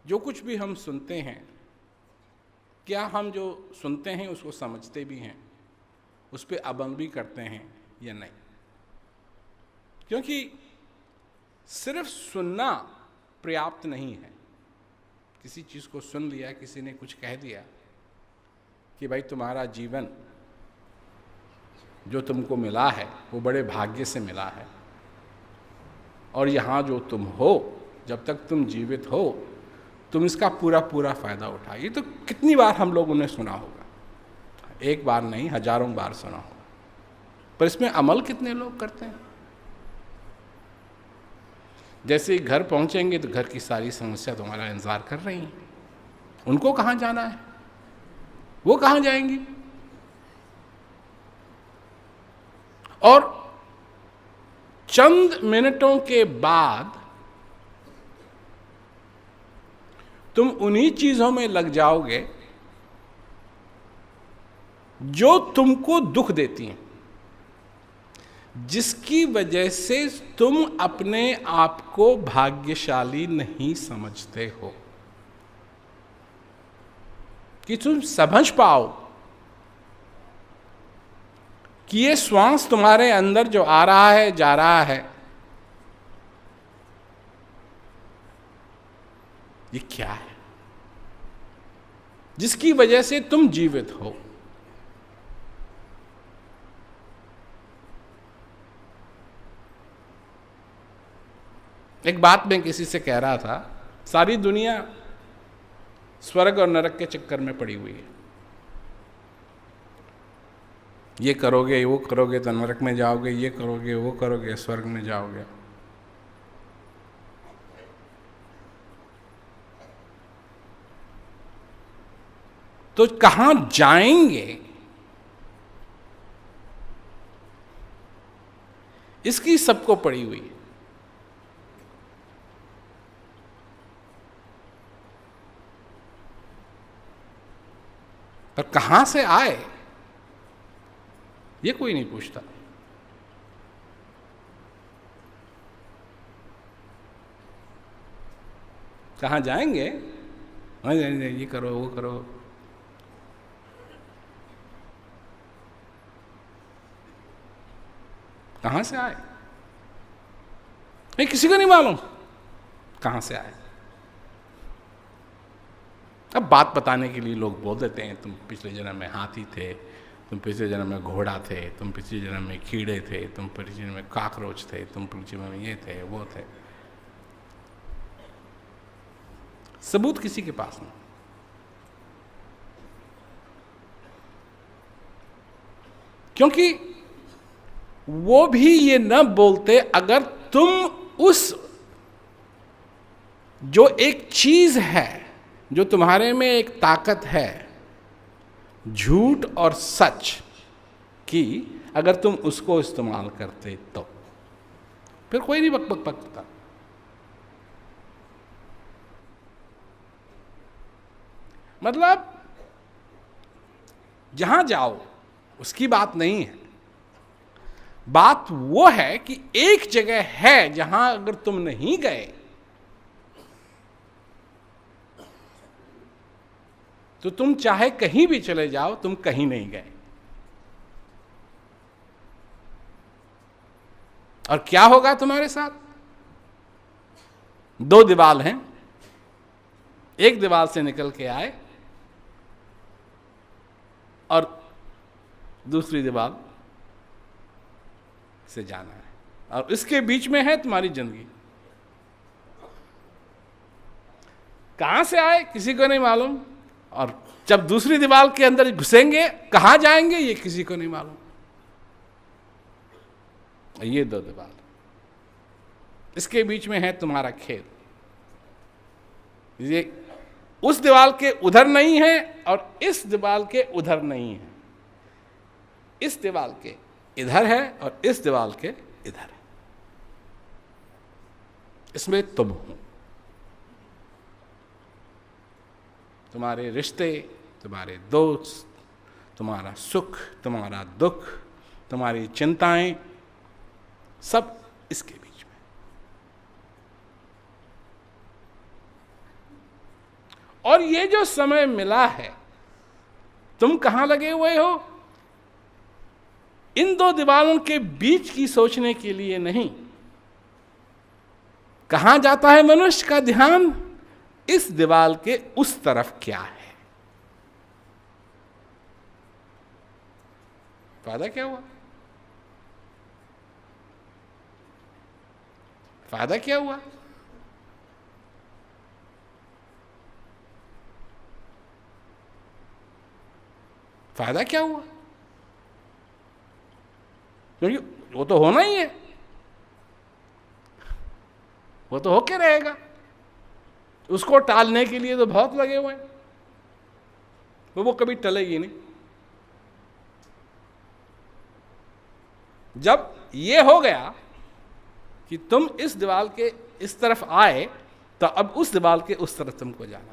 जो कुछ भी हम सुनते हैं, क्या हम जो सुनते हैं उसको समझते भी हैं, उस पर अमल भी करते हैं या नहीं? क्योंकि सिर्फ सुनना पर्याप्त नहीं है। किसी चीज़ को सुन लिया, किसी ने कुछ कह दिया कि भाई तुम्हारा जीवन जो तुमको मिला है वो बड़े भाग्य से मिला है, और यहाँ जो तुम हो, जब तक तुम जीवित हो तुम इसका पूरा पूरा फायदा उठाओ। ये तो कितनी बार हम लोगों ने सुना होगा, एक बार नहीं हजारों बार सुना होगा, पर इसमें अमल कितने लोग करते हैं? जैसे ही घर पहुंचेंगे तो घर की सारी समस्या तुम्हारा इंतजार कर रही हैं। उनको कहाँ जाना है, वो कहाँ जाएंगी? और चंद मिनटों के बाद तुम उन्हीं चीजों में लग जाओगे जो तुमको दुख देती हैं, जिसकी वजह से तुम अपने आप को भाग्यशाली नहीं समझते हो, कि तुम समझ पाओ कि ये श्वास तुम्हारे अंदर जो आ रहा है जा रहा है, ये क्या है जिसकी वजह से तुम जीवित हो। एक बात मैं किसी से कह रहा था, सारी दुनिया स्वर्ग और नरक के चक्कर में पड़ी हुई है। ये करोगे वो करोगे तो नरक में जाओगे, ये करोगे वो करोगे स्वर्ग में जाओगे। तो कहां जाएंगे, इसकी सबको पड़ी हुई है। पर कहां से आए ये कोई नहीं पूछता। कहां जाएंगे, ये करो वो करो, कहां से आए नहीं किसी को नहीं मालूम कहां से आए। अब बात बताने के लिए लोग बोल देते हैं, तुम पिछले जन्म में हाथी थे, तुम पिछले जन्म में घोड़ा थे, तुम पिछले जन्म में कीड़े थे, तुम पिछले जन्म में कॉकरोच थे, तुम पिछले जन्म में ये थे वो थे। सबूत किसी के पास नहीं। क्योंकि वो भी ये न बोलते, अगर तुम उस जो एक चीज है, जो तुम्हारे में एक ताकत है झूठ और सच की, अगर तुम उसको इस्तेमाल करते तो फिर कोई नहीं बक बक बकता। मतलब जहां जाओ उसकी बात नहीं है, बात वो है कि एक जगह है जहां अगर तुम नहीं गए तो तुम चाहे कहीं भी चले जाओ, तुम कहीं नहीं गए। और क्या होगा तुम्हारे साथ? दो दीवार हैं, एक दीवार से निकल के आए और दूसरी दीवार से जाना है, और इसके बीच में है तुम्हारी जिंदगी। कहां से आए किसी को नहीं मालूम, और जब दूसरी दीवार के अंदर घुसेंगे कहां जाएंगे ये किसी को नहीं मालूम। ये दो दीवार, इसके बीच में है तुम्हारा खेल। ये उस दीवार के उधर नहीं है और इस दीवार के उधर नहीं है, इस दीवार के इधर है और इस दीवार के इधर है। इसमें तुम हो, तुम्हारे रिश्ते, तुम्हारे दोस्त, तुम्हारा सुख, तुम्हारा दुख, तुम्हारी चिंताएं, सब इसके बीच में। और ये जो समय मिला है, तुम कहां लगे हुए हो? इन दो दीवारों के बीच की सोचने के लिए नहीं। कहां जाता है मनुष्य का ध्यान? इस दीवार के उस तरफ क्या है। फायदा क्या हुआ? फायदा क्या हुआ? फायदा क्या हुआ? क्योंकि वो तो होना ही है, वो तो होके रहेगा। उसको टालने के लिए तो बहुत लगे हुए हैं, वो कभी टलेगी नहीं। जब ये हो गया कि तुम इस दीवार के इस तरफ आए, तो अब उस दीवार के उस तरफ तुमको जाना है।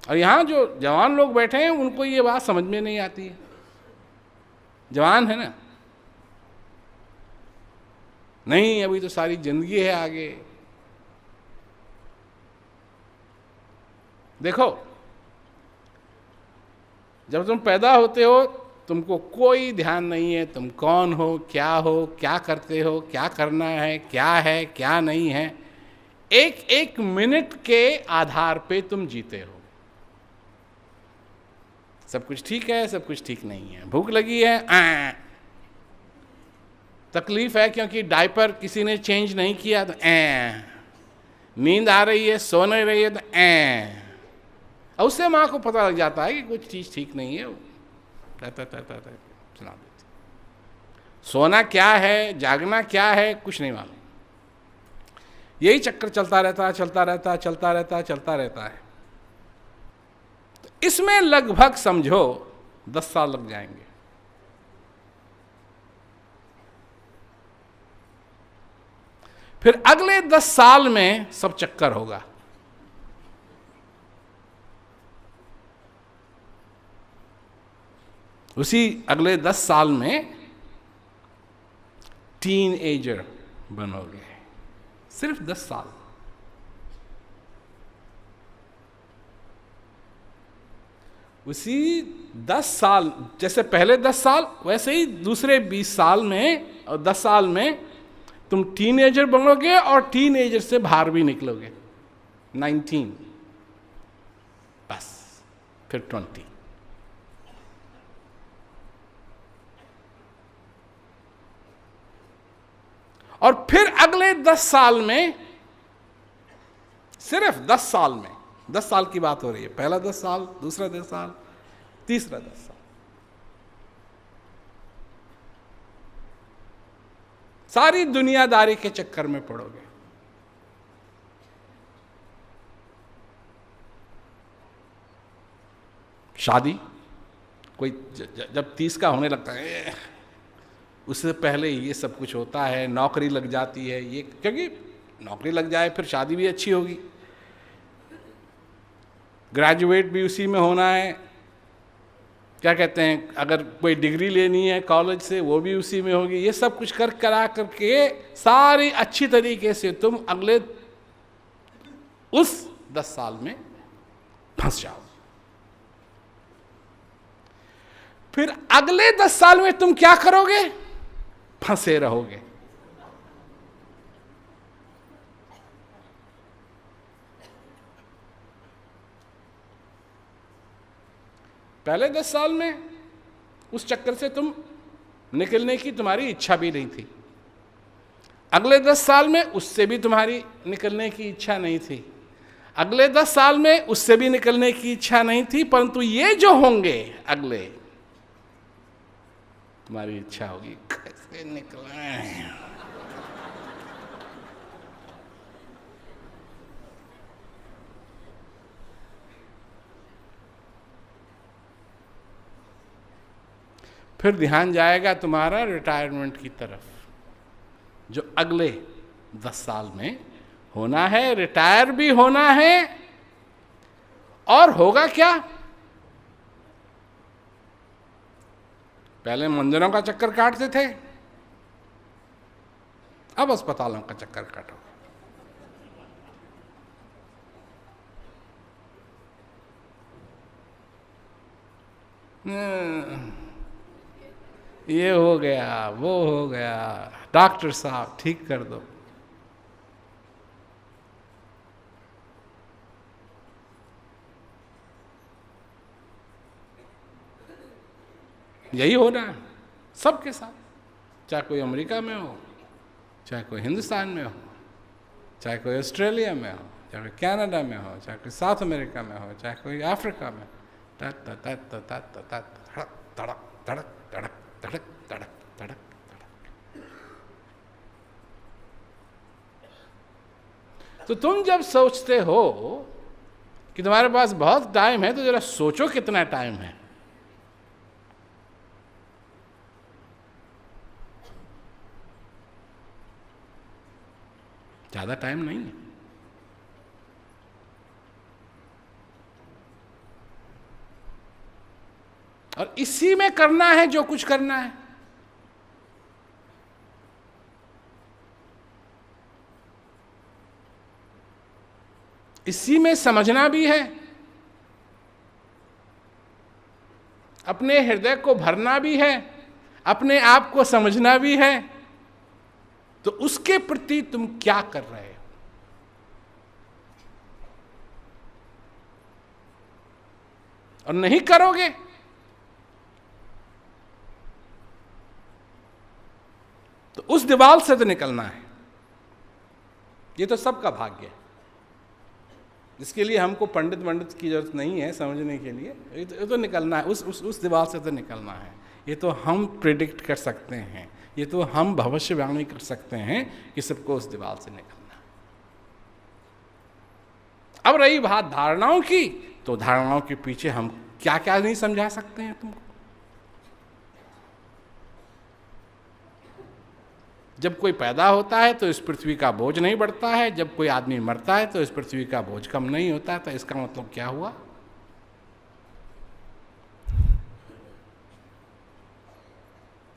और यहां जो जवान लोग बैठे हैं उनको ये बात समझ में नहीं आती है। जवान है ना, नहीं अभी तो सारी जिंदगी है आगे। देखो, जब तुम पैदा होते हो तुमको कोई ध्यान नहीं है तुम कौन हो, क्या करते हो, क्या करना है क्या नहीं है। एक एक मिनट के आधार पे तुम जीते हो। सब कुछ ठीक है, सब कुछ ठीक नहीं है। भूख लगी है, तकलीफ है क्योंकि डायपर किसी ने चेंज नहीं किया तो नींद आ रही है, सो नहीं रही है तो और उससे माँ को पता लग जाता है कि कुछ चीज ठीक नहीं है, सुना देती। सोना क्या है, जागना क्या है, कुछ नहीं मालूम। यही चक्कर चलता रहता है। तो इसमें लगभग समझो 10 साल लग जाएंगे। फिर अगले 10 साल में सब चक्कर होगा। उसी अगले 10 साल में टीन एजर बनोगे। सिर्फ 10 साल। उसी 10 साल, जैसे पहले 10 साल वैसे ही दूसरे 20 साल में और 10 साल में तुम टीनेजर बनोगे और टीनेजर से बाहर भी निकलोगे। 19, बस फिर 20। और फिर अगले 10 साल में, सिर्फ 10 साल में, 10 साल की बात हो रही है। पहला 10 साल, दूसरा 10 साल, तीसरा 10 साल, सारी दुनियादारी के चक्कर में पड़ोगे। शादी, कोई जब 30 का होने लगता है, उससे पहले ये सब कुछ होता है। नौकरी लग जाती है, ये क्योंकि नौकरी लग जाए फिर शादी भी अच्छी होगी। ग्रेजुएट भी उसी में होना है, क्या कहते हैं, अगर कोई डिग्री लेनी है कॉलेज से वो भी उसी में होगी। ये सब कुछ करा करके सारी अच्छी तरीके से तुम अगले उस 10 साल में फंस जाओ। फिर अगले 10 साल में तुम क्या करोगे? फंसे रहोगे। पहले 10 साल में उस चक्कर से तुम निकलने की तुम्हारी इच्छा भी नहीं थी। अगले 10 साल में उससे भी तुम्हारी निकलने की इच्छा नहीं थी। अगले 10 साल में उससे भी निकलने की इच्छा नहीं थी। परंतु ये जो होंगे अगले, तुम्हारी इच्छा होगी कैसे निकलें। फिर ध्यान जाएगा तुम्हारा रिटायरमेंट की तरफ, जो अगले 10 साल में होना है। रिटायर भी होना है। और होगा क्या? पहले मंदिरों का चक्कर काटते थे, अब अस्पतालों का चक्कर काटो। ये हो गया, वो हो गया, डॉक्टर साहब ठीक कर दो। यही हो रहा है सबके साथ, चाहे कोई अमेरिका में हो, चाहे कोई हिंदुस्तान में हो, चाहे कोई ऑस्ट्रेलिया में हो, चाहे कोई कनाडा में हो, चाहे कोई साउथ अमेरिका में हो, चाहे कोई अफ्रीका में। धड़क धड़क धड़क धड़क धड़क धड़क धड़क। तो तुम जब सोचते हो कि तुम्हारे पास बहुत टाइम है, तो जरा सोचो कितना टाइम है। ज्यादा टाइम नहीं है। और इसी में करना है जो कुछ करना है। इसी में समझना भी है, अपने हृदय को भरना भी है, अपने आप को समझना भी है। तो उसके प्रति तुम क्या कर रहे हो? और नहीं करोगे तो उस दीवार से तो निकलना है। ये तो सबका भाग्य है, इसके लिए हमको पंडित की जरूरत नहीं है समझने के लिए। ये तो निकलना है, उस दीवार से तो निकलना है। ये तो हम प्रिडिक्ट कर सकते हैं, ये तो हम भविष्यवाणी कर सकते हैं कि सबको उस दीवार से निकलना। अब रही बात धारणाओं की, तो धारणाओं के पीछे हम क्या क्या नहीं समझा सकते हैं तुमको। जब कोई पैदा होता है तो इस पृथ्वी का बोझ नहीं बढ़ता है, जब कोई आदमी मरता है तो इस पृथ्वी का बोझ कम नहीं होता है। तो इसका मतलब क्या हुआ?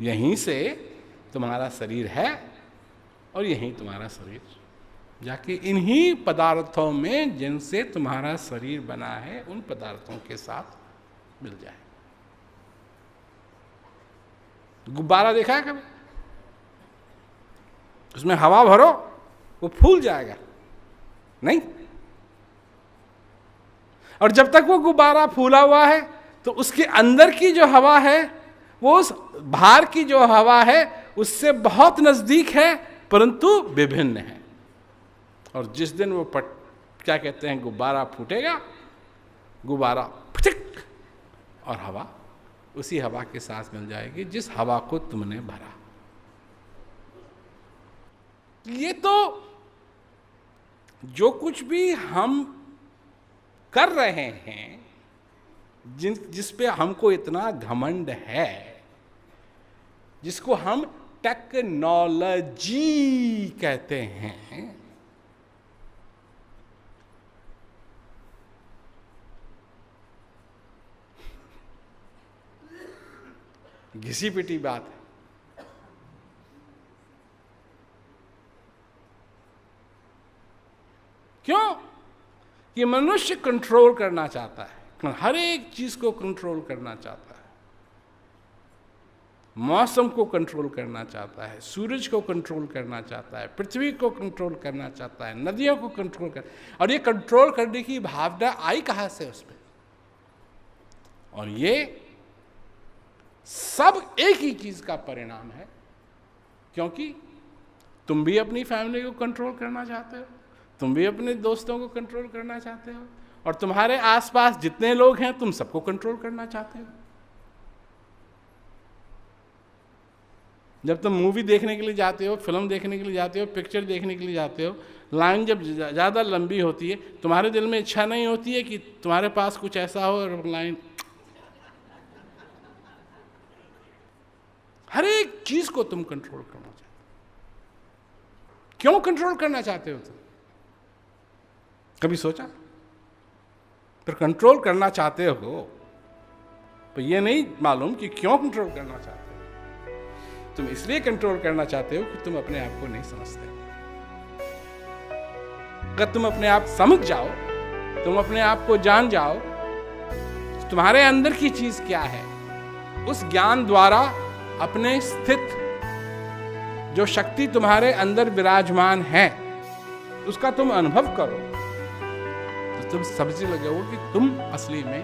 यहीं से तुम्हारा शरीर है और यहीं तुम्हारा शरीर जाके इन्हीं पदार्थों में जिनसे तुम्हारा शरीर बना है, उन पदार्थों के साथ मिल जाए। गुब्बारा देखा है कभी? उसमें हवा भरो, वो फूल जाएगा नहीं? और जब तक वो गुब्बारा फूला हुआ है तो उसके अंदर की जो हवा है वो उस बाहर की जो हवा है उससे बहुत नजदीक है, परंतु विभिन्न है। और जिस दिन वो क्या कहते हैं, गुब्बारा फूटेगा, गुब्बारा फटिक और हवा उसी हवा के साथ मिल जाएगी जिस हवा को तुमने भरा। ये तो जो कुछ भी हम कर रहे हैं, जिस पे हमको इतना घमंड है, जिसको हम टेक्नोलॉजी कहते हैं, घिसी पिटी बात है। क्यों? कि मनुष्य कंट्रोल करना चाहता है, हर एक चीज को कंट्रोल करना चाहता है। मौसम को कंट्रोल करना चाहता है, सूरज को कंट्रोल करना चाहता है, पृथ्वी को कंट्रोल करना चाहता है, नदियों को कंट्रोल कर। और ये कंट्रोल करने की भावना आई कहां से उसमें? और ये सब एक ही चीज का परिणाम है, क्योंकि तुम भी अपनी फैमिली को कंट्रोल करना चाहते हो, तुम भी अपने दोस्तों को कंट्रोल करना चाहते हो, और तुम्हारे आसपास जितने लोग हैं तुम सबको कंट्रोल करना चाहते हो। जब तुम मूवी देखने के लिए जाते हो, फिल्म देखने के लिए जाते हो, पिक्चर देखने के लिए जाते हो, लाइन जब ज़्यादा लंबी होती है, तुम्हारे दिल में इच्छा नहीं होती है कि तुम्हारे पास कुछ ऐसा हो और लाइन। हर एक चीज को तुम कंट्रोल करना चाहते हो। क्यों कंट्रोल करना चाहते हो तुम? कभी सोचा? पर कंट्रोल करना चाहते हो तो ये नहीं मालूम कि क्यों कंट्रोल करना चाहते हो। तुम इसलिए कंट्रोल करना चाहते हो कि तुम अपने आप को नहीं समझते। अगर तुम अपने आप समझ जाओ, तुम अपने आप को जान जाओ, तुम्हारे अंदर की चीज क्या है, उस ज्ञान द्वारा अपने स्थित जो शक्ति तुम्हारे अंदर विराजमान है उसका तुम अनुभव करो, तो तुम समझने लगोगे कि तुम असली में